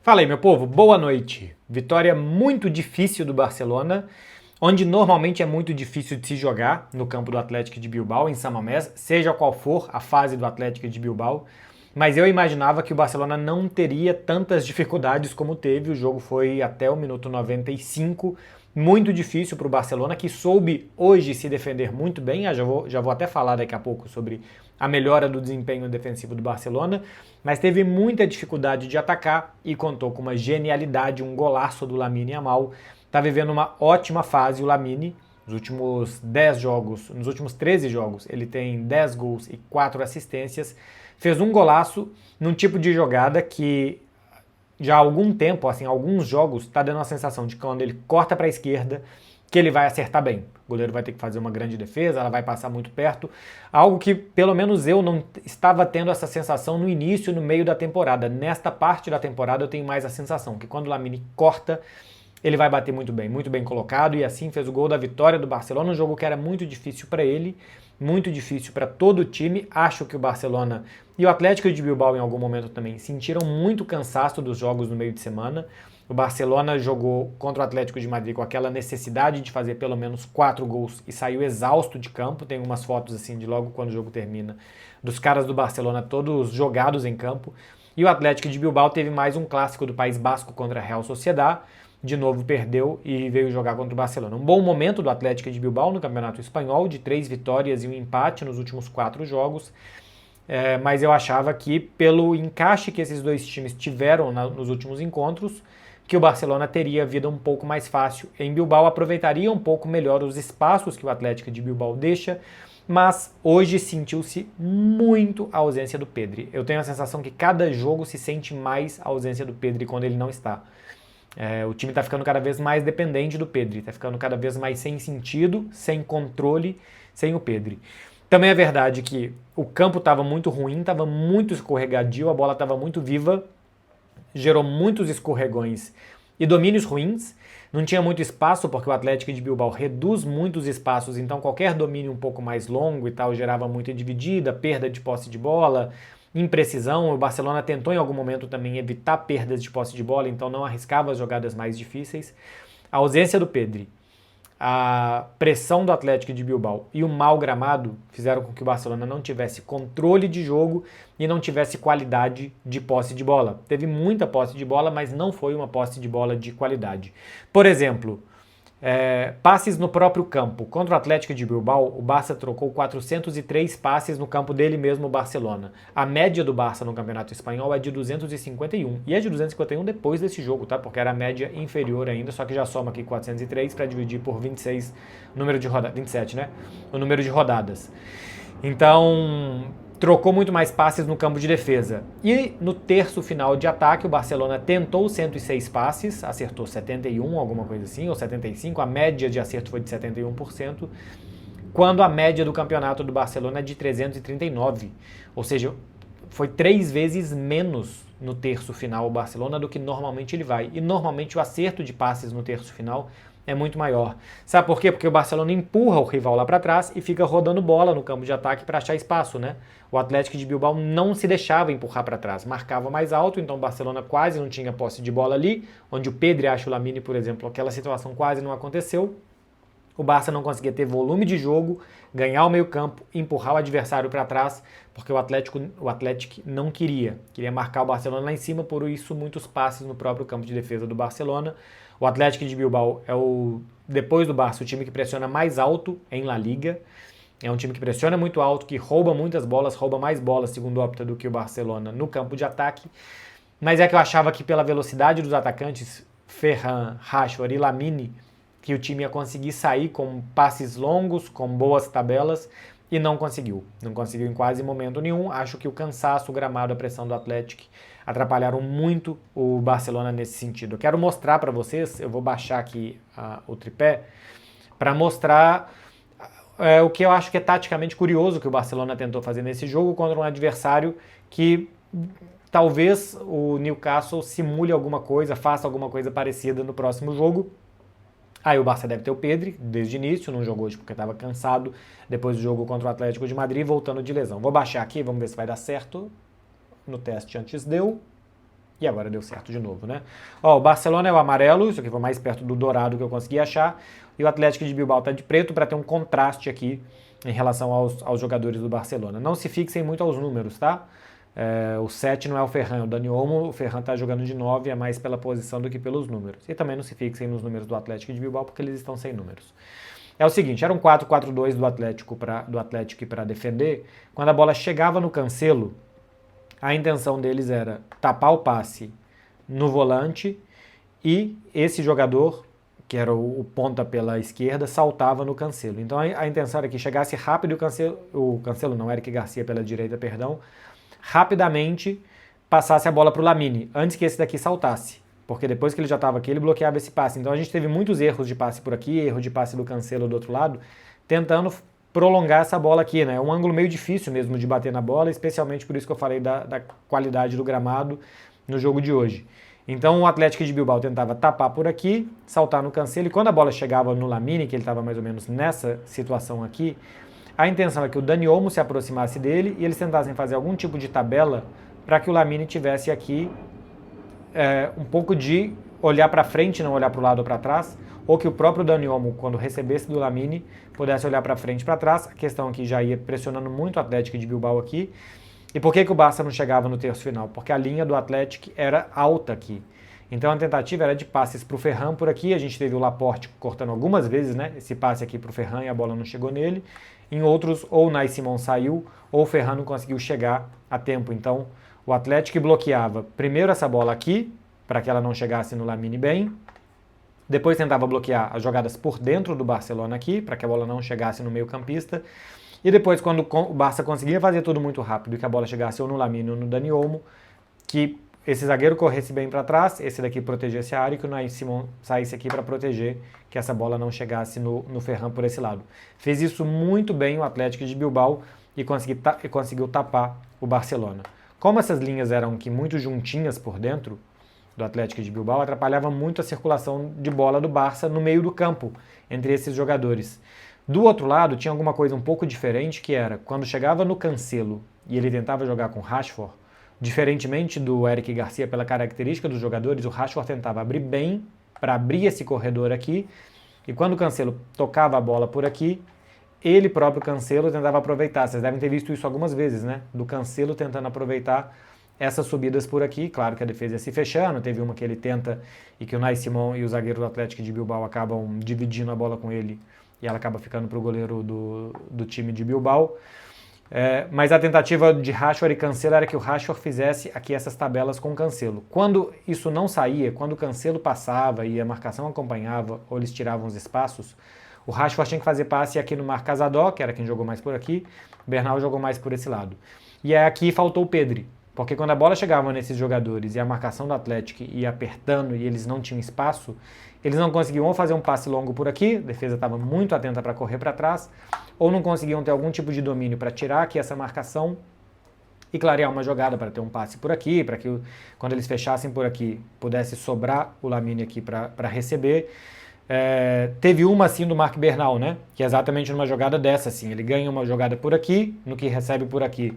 Fala aí, meu povo, boa noite. Vitória muito difícil do Barcelona, onde normalmente é muito difícil de se jogar no campo do Atlético de Bilbao, em San Mamés, seja qual for a fase do Atlético de Bilbao. Mas eu imaginava que o Barcelona não teria tantas dificuldades como teve. O jogo foi até o minuto 95, muito difícil para o Barcelona, que soube hoje se defender muito bem. Já vou até falar daqui a pouco sobre a melhora do desempenho defensivo do Barcelona, mas teve muita dificuldade de atacar e contou com uma genialidade, um golaço do Lamine Yamal. Está vivendo uma ótima fase o Lamine. Nos últimos 10 jogos, nos últimos 13 jogos, ele tem 10 gols e 4 assistências. Fez um golaço num tipo de jogada que já há algum tempo, assim, alguns jogos, está dando a sensação de que quando ele corta para a esquerda, que ele vai acertar bem. O goleiro vai ter que fazer uma grande defesa, ela vai passar muito perto. Algo que, pelo menos eu não estava tendo essa sensação no início e no meio da temporada. Nesta parte da temporada eu tenho mais a sensação que quando o Lamine corta, ele vai bater muito bem colocado, e assim fez o gol da vitória do Barcelona, um jogo que era muito difícil para ele, muito difícil para todo o time. Acho que o Barcelona e o Atlético de Bilbao em algum momento também sentiram muito cansaço dos jogos no meio de semana. O Barcelona jogou contra o Atlético de Madrid com aquela necessidade de fazer pelo menos 4 gols e saiu exausto de campo. Tem umas fotos assim de logo quando o jogo termina, dos caras do Barcelona todos jogados em campo. E o Atlético de Bilbao teve mais um clássico do País Basco contra a Real Sociedad. De novo perdeu e veio jogar contra o Barcelona. Um bom momento do Atlético de Bilbao no Campeonato Espanhol, de 3 vitórias e um empate nos últimos 4 jogos. Mas eu achava que, pelo encaixe que esses dois times tiveram nos últimos encontros, que o Barcelona teria vida um pouco mais fácil em Bilbao, aproveitaria um pouco melhor os espaços que o Atlético de Bilbao deixa, mas hoje sentiu-se muito a ausência do Pedri. Eu tenho a sensação que cada jogo se sente mais a ausência do Pedri quando ele não está. O time está ficando cada vez mais dependente do Pedri, está ficando cada vez mais sem sentido, sem controle, sem o Pedri. Também é verdade que o campo estava muito ruim, estava muito escorregadio, a bola estava muito viva, gerou muitos escorregões e domínios ruins. Não tinha muito espaço porque o Atlético de Bilbao reduz muitos espaços, então qualquer domínio um pouco mais longo e tal gerava muita dividida, perda de posse de bola, imprecisão. O Barcelona tentou em algum momento também evitar perdas de posse de bola, então não arriscava as jogadas mais difíceis. A ausência do Pedri, a pressão do Atlético de Bilbao e o mau gramado fizeram com que o Barcelona não tivesse controle de jogo e não tivesse qualidade de posse de bola. Teve muita posse de bola, mas não foi uma posse de bola de qualidade. Por exemplo, passes no próprio campo. Contra o Atlético de Bilbao, o Barça trocou 403 passes no campo dele mesmo, o Barcelona. A média do Barça no Campeonato Espanhol é de 251. E é de 251 depois desse jogo, tá? Porque era a média inferior ainda, só que já soma aqui 403 para dividir por 26, número de rodadas, 27, né? O número de rodadas. Então, trocou muito mais passes no campo de defesa. E no terço final de ataque, o Barcelona tentou 106 passes, acertou 71, alguma coisa assim, ou 75, a média de acerto foi de 71%, quando a média do campeonato do Barcelona é de 339. Ou seja, foi 3 vezes menos no terço final o Barcelona do que normalmente ele vai. E normalmente o acerto de passes no terço final é muito maior. Sabe por quê? Porque o Barcelona empurra o rival lá para trás e fica rodando bola no campo de ataque para achar espaço, né? O Atlético de Bilbao não se deixava empurrar para trás, marcava mais alto, então o Barcelona quase não tinha posse de bola ali, onde o Pedri acha o Lamine, por exemplo, aquela situação quase não aconteceu. O Barça não conseguia ter volume de jogo, ganhar o meio-campo, empurrar o adversário para trás, porque o Atlético não queria marcar o Barcelona lá em cima, por isso muitos passes no próprio campo de defesa do Barcelona. O Atlético de Bilbao é depois do Barça, o time que pressiona mais alto em La Liga. É um time que pressiona muito alto, que rouba muitas bolas, rouba mais bolas, segundo Opta, do que o Barcelona no campo de ataque. Mas é que eu achava que pela velocidade dos atacantes, Ferran, Rashford e Lamine, que o time ia conseguir sair com passes longos, com boas tabelas, e não conseguiu. Não conseguiu em quase momento nenhum. Acho que o cansaço, o gramado, a pressão do Atlético atrapalharam muito o Barcelona nesse sentido. Eu quero mostrar para vocês, eu vou baixar aqui o tripé, para mostrar o que eu acho que é taticamente curioso que o Barcelona tentou fazer nesse jogo contra um adversário que talvez o Newcastle simule alguma coisa, faça alguma coisa parecida no próximo jogo. Aí o Barça deve ter o Pedri desde o início, não jogou hoje porque estava cansado depois do jogo contra o Atlético de Madrid, voltando de lesão. Vou baixar aqui, vamos ver se vai dar certo. No teste antes deu. E agora deu certo de novo, né? Ó, o Barcelona é o amarelo, isso aqui foi mais perto do dourado que eu consegui achar, e o Atlético de Bilbao tá de preto para ter um contraste aqui em relação aos jogadores do Barcelona. Não se fixem muito aos números, tá? O 7 não é o Ferran, é o Dani Olmo, o Ferran tá jogando de 9, é mais pela posição do que pelos números. E também não se fixem nos números do Atlético de Bilbao, porque eles estão sem números. É o seguinte, era um 4-4-2 do Atlético para defender. Quando a bola chegava no Cancelo, a intenção deles era tapar o passe no volante e esse jogador, que era o ponta pela esquerda, saltava no Cancelo. Então a intenção era que chegasse rápido o Cancelo não, Eric Garcia pela direita, perdão, rapidamente passasse a bola para o Lamine, antes que esse daqui saltasse. Porque depois que ele já estava aqui, ele bloqueava esse passe. Então a gente teve muitos erros de passe por aqui, erro de passe do Cancelo do outro lado, tentando prolongar essa bola aqui, né? É um ângulo meio difícil mesmo de bater na bola, especialmente por isso que eu falei da qualidade do gramado no jogo de hoje. Então o Atlético de Bilbao tentava tapar por aqui, saltar no Cancelo, e quando a bola chegava no Lamine, que ele estava mais ou menos nessa situação aqui, a intenção é que o Dani Olmo se aproximasse dele e eles tentassem fazer algum tipo de tabela para que o Lamine tivesse aqui um pouco de olhar para frente, não olhar para o lado ou para trás, ou que o próprio Dani Olmo, quando recebesse do Lamine, pudesse olhar para frente e para trás. A questão aqui já ia pressionando muito o Atlético de Bilbao aqui. E por que o Barça não chegava no terço final? Porque a linha do Atlético era alta aqui. Então a tentativa era de passes para o Ferran por aqui. A gente teve o Laporte cortando algumas vezes, né? Esse passe aqui para o Ferran e a bola não chegou nele. Em outros, ou o Nai Simon saiu, ou o Ferran não conseguiu chegar a tempo. Então o Atlético bloqueava primeiro essa bola aqui, para que ela não chegasse no Lamine bem. Depois tentava bloquear as jogadas por dentro do Barcelona aqui, para que a bola não chegasse no meio campista. E depois, quando o Barça conseguia fazer tudo muito rápido e que a bola chegasse ou no Lamine ou no Dani Olmo, que esse zagueiro corresse bem para trás, esse daqui protegesse a área e que o Nai Simon saísse aqui para proteger que essa bola não chegasse no Ferran por esse lado. Fez isso muito bem o Atlético de Bilbao e conseguiu tapar o Barcelona. Como essas linhas eram aqui muito juntinhas por dentro do Atlético de Bilbao, atrapalhava muito a circulação de bola do Barça no meio do campo, entre esses jogadores. Do outro lado, tinha alguma coisa um pouco diferente, que era, quando chegava no Cancelo e ele tentava jogar com Rashford, diferentemente do Eric Garcia, pela característica dos jogadores, o Rashford tentava abrir bem para abrir esse corredor aqui, e quando o Cancelo tocava a bola por aqui, ele próprio, Cancelo, tentava aproveitar. Vocês devem ter visto isso algumas vezes, né? Do Cancelo tentando aproveitar essas subidas por aqui. Claro que a defesa ia se fechando, teve uma que ele tenta e que o Nai Simon e o zagueiro do Atlético de Bilbao acabam dividindo a bola com ele e ela acaba ficando para o goleiro do time de Bilbao. Mas a tentativa de Rashford e Cancelo era que o Rashford fizesse aqui essas tabelas com o Cancelo. Quando isso não saía, quando o Cancelo passava e a marcação acompanhava ou eles tiravam os espaços, o Rashford tinha que fazer passe aqui no Marc Casadó, que era quem jogou mais por aqui, o Bernal jogou mais por esse lado. E aqui faltou o Pedri, porque quando a bola chegava nesses jogadores e a marcação do Atlético ia apertando e eles não tinham espaço, eles não conseguiam ou fazer um passe longo por aqui, a defesa estava muito atenta para correr para trás, ou não conseguiam ter algum tipo de domínio para tirar aqui essa marcação e clarear uma jogada para ter um passe por aqui, para que quando eles fechassem por aqui pudesse sobrar o Lamine aqui para receber. Teve uma assim do Marc Bernal, né? Que é exatamente numa jogada dessa assim, ele ganha uma jogada por aqui, no que recebe por aqui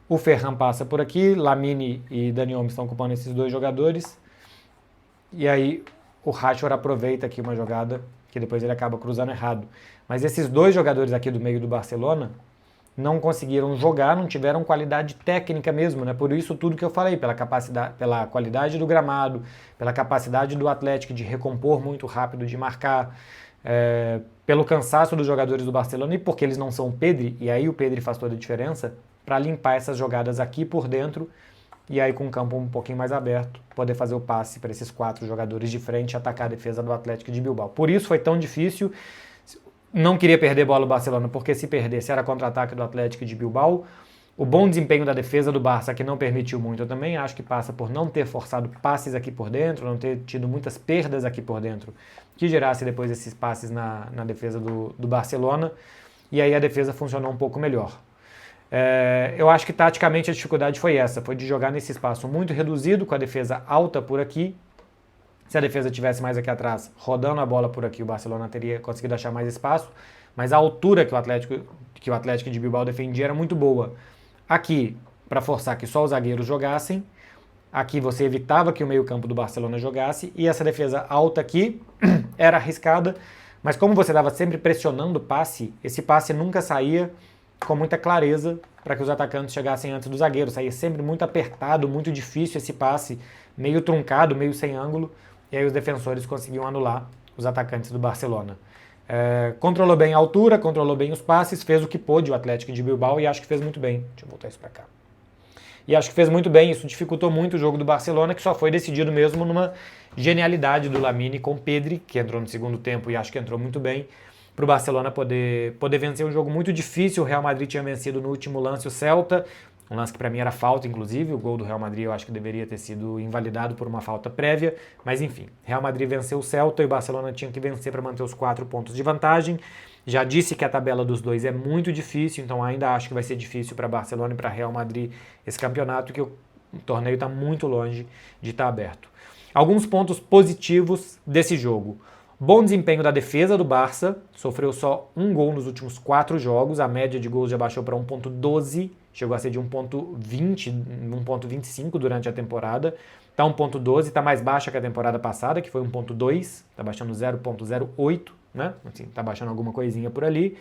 o Ferran passa por aqui, Lamine e Dani Olmo estão ocupando esses dois jogadores, e aí o Rashford aproveita aqui uma jogada que depois ele acaba cruzando errado. Mas esses dois jogadores aqui do meio do Barcelona não conseguiram jogar, não tiveram qualidade técnica mesmo, né? Por isso tudo que eu falei, pela capacidade, pela qualidade do gramado, pela capacidade do Atlético de recompor muito rápido, de marcar, pelo cansaço dos jogadores do Barcelona e porque eles não são o Pedri, e aí o Pedri faz toda a diferença, para limpar essas jogadas aqui por dentro e aí com o campo um pouquinho mais aberto, poder fazer o passe para esses 4 jogadores de frente e atacar a defesa do Atlético de Bilbao. Por isso foi tão difícil. Não queria perder bola o Barcelona, porque se perdesse era contra-ataque do Atlético de Bilbao. O bom desempenho da defesa do Barça, que não permitiu muito, eu também acho que passa por não ter forçado passes aqui por dentro, não ter tido muitas perdas aqui por dentro, que gerasse depois esses passes na defesa do Barcelona, e aí a defesa funcionou um pouco melhor. Eu acho que taticamente a dificuldade foi essa, foi de jogar nesse espaço muito reduzido, com a defesa alta por aqui. Se a defesa tivesse mais aqui atrás, rodando a bola por aqui, o Barcelona teria conseguido achar mais espaço, mas a altura que o Atlético de Bilbao defendia era muito boa. Aqui, para forçar que só os zagueiros jogassem, Aqui você evitava que o meio-campo do Barcelona jogasse, e essa defesa alta aqui era arriscada, mas como você estava sempre pressionando o passe, esse passe nunca saía com muita clareza para que os atacantes chegassem antes do zagueiro. Saía sempre muito apertado, muito difícil esse passe, meio truncado, meio sem ângulo, e aí os defensores conseguiam anular os atacantes do Barcelona. Controlou bem a altura, controlou bem os passes, fez o que pôde o Atlético de Bilbao e acho que fez muito bem. Deixa eu voltar isso para cá. E acho que fez muito bem, isso dificultou muito o jogo do Barcelona, que só foi decidido mesmo numa genialidade do Lamine com o Pedri, que entrou no segundo tempo e acho que entrou muito bem, para o Barcelona poder vencer um jogo muito difícil. O Real Madrid tinha vencido no último lance o Celta, um lance que para mim era falta, inclusive, o gol do Real Madrid eu acho que deveria ter sido invalidado por uma falta prévia, mas enfim, Real Madrid venceu o Celta e o Barcelona tinha que vencer para manter os 4 pontos de vantagem. Já disse que a tabela dos dois é muito difícil, então ainda acho que vai ser difícil para Barcelona e para Real Madrid esse campeonato, que o torneio está muito longe de estar aberto. Alguns pontos positivos desse jogo. Bom desempenho da defesa do Barça, sofreu só um gol nos últimos 4 jogos, a média de gols já baixou para 1.12, chegou a ser de 1.20, 1.25 durante a temporada, está 1.12, está mais baixa que a temporada passada, que foi 1.2, está baixando 0.08, né? Assim, tá baixando alguma coisinha por ali.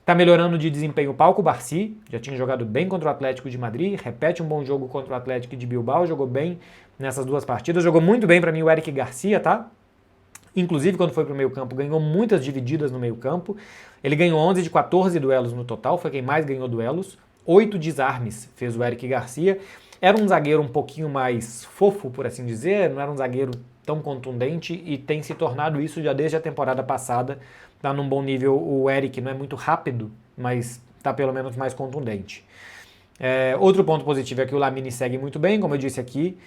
Tá melhorando de desempenho o Pau Cubarsí, já tinha jogado bem contra o Atlético de Madrid, repete um bom jogo contra o Atlético de Bilbao, jogou bem nessas 2 partidas, jogou muito bem para mim o Eric Garcia, tá? Inclusive quando foi pro meio campo, ganhou muitas divididas no meio campo, ele ganhou 11 de 14 duelos no total, foi quem mais ganhou duelos, 8 desarmes fez o Eric Garcia, era um zagueiro um pouquinho mais fofo, por assim dizer, não era um zagueiro tão contundente e tem se tornado isso já desde a temporada passada. Está num bom nível. O Eric não é muito rápido, mas está pelo menos mais contundente. Outro ponto positivo é que o Lamine segue muito bem, como eu disse aqui.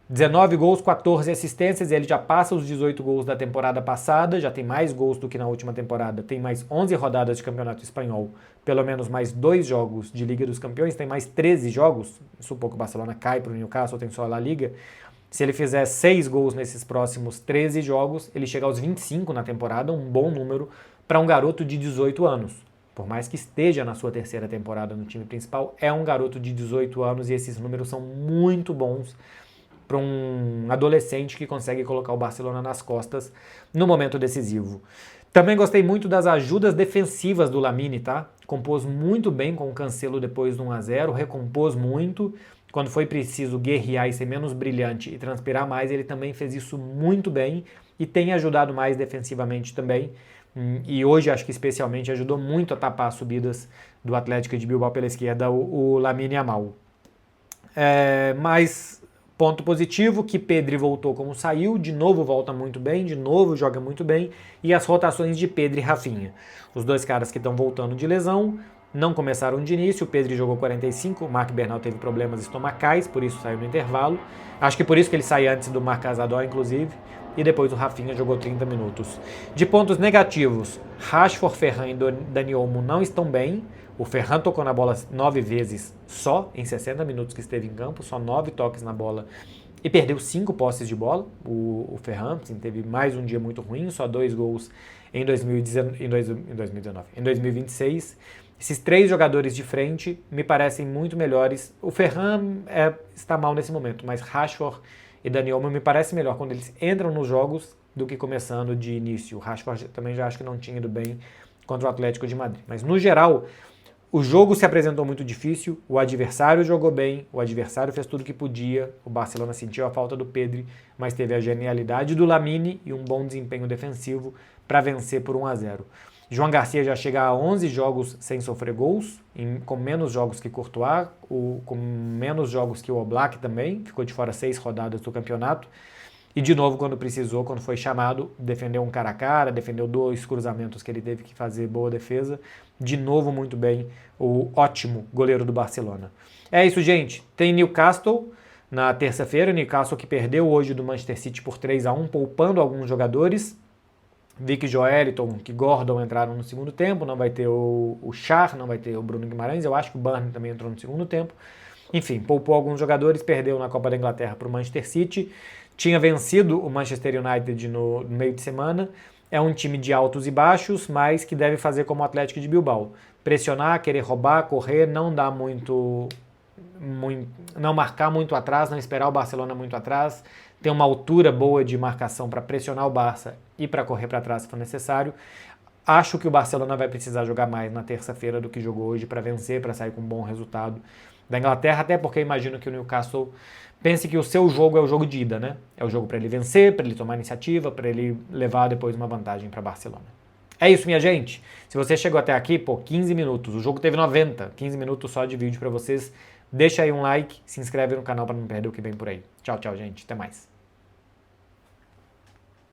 19 gols, 14 assistências, ele já passa os 18 gols da temporada passada, já tem mais gols do que na última temporada, tem mais 11 rodadas de Campeonato Espanhol, pelo menos mais 2 jogos de Liga dos Campeões, tem mais 13 jogos, supor que o Barcelona cai para o Newcastle, tem só a La Liga. Se ele fizer 6 gols nesses próximos 13 jogos, ele chega aos 25 na temporada, um bom número para um garoto de 18 anos. Por mais que esteja na sua 3ª temporada no time principal, é um garoto de 18 anos e esses números são muito bons para um adolescente que consegue colocar o Barcelona nas costas no momento decisivo. Também gostei muito das ajudas defensivas do Lamine, tá? Compôs muito bem com o Cancelo depois do 1-0, recompôs muito. Quando foi preciso guerrear e ser menos brilhante e transpirar mais, ele também fez isso muito bem e tem ajudado mais defensivamente também. E hoje acho que especialmente ajudou muito a tapar as subidas do Atlético de Bilbao pela esquerda, o Lamine Yamal. Mas ponto positivo, que Pedri voltou como saiu, de novo volta muito bem, de novo joga muito bem, e as rotações de Pedri e Rafinha. Os 2 caras que estão voltando de lesão, não começaram de início, o Pedri jogou 45, o Marc Bernal teve problemas estomacais, por isso saiu no intervalo. Acho que por isso que ele sai antes do Marc Casador, inclusive, e depois o Rafinha jogou 30 minutos. De pontos negativos, Rashford, Ferran e Dani Olmo não estão bem. O Ferran tocou na bola 9 vezes só em 60 minutos que esteve em campo, só 9 toques na bola e perdeu 5 posses de bola. O Ferran teve mais um dia muito ruim, só 2 gols em 2026. Esses 3 jogadores de frente me parecem muito melhores. O Ferran está mal nesse momento, mas Rashford e Dani Olmo me parece melhor quando eles entram nos jogos do que começando de início. O Rashford também já acho que não tinha ido bem contra o Atlético de Madrid. Mas no geral, o jogo se apresentou muito difícil, o adversário jogou bem, o adversário fez tudo o que podia, o Barcelona sentiu a falta do Pedri, mas teve a genialidade do Lamine e um bom desempenho defensivo para vencer por 1-0. João Garcia já chega a 11 jogos sem sofrer gols, com menos jogos que Courtois, com menos jogos que o Oblak também, ficou de fora 6 rodadas do campeonato. E de novo, quando precisou, quando foi chamado, defendeu um cara a cara, defendeu 2 cruzamentos que ele teve que fazer boa defesa. De novo, muito bem, o ótimo goleiro do Barcelona. É isso, gente. Tem Newcastle na terça-feira, Newcastle que perdeu hoje do Manchester City por 3-1, poupando alguns jogadores. Vic Joeliton, que Gordon entraram no segundo tempo, não vai ter o Schär, não vai ter o Bruno Guimarães, eu acho que o Burnley também entrou no segundo tempo. Enfim, poupou alguns jogadores, perdeu na Copa da Inglaterra para o Manchester City. Tinha vencido o Manchester United no meio de semana. É um time de altos e baixos, mas que deve fazer como o Atlético de Bilbao. Pressionar, querer roubar, correr, não dá muito não marcar muito atrás, não esperar o Barcelona muito atrás, ter uma altura boa de marcação para pressionar o Barça e para correr para trás se for necessário. Acho que o Barcelona vai precisar jogar mais na terça-feira do que jogou hoje para vencer, para sair com um bom resultado da Inglaterra, até porque eu imagino que o Newcastle pense que o seu jogo é o jogo de ida, né? É o jogo para ele vencer, para ele tomar iniciativa, para ele levar depois uma vantagem para Barcelona. É isso, minha gente. Se você chegou até aqui, 15 minutos. O jogo teve 90, 15 minutos só de vídeo para vocês. Deixa aí um like, se inscreve no canal para não perder o que vem por aí. Tchau, tchau, gente. Até mais.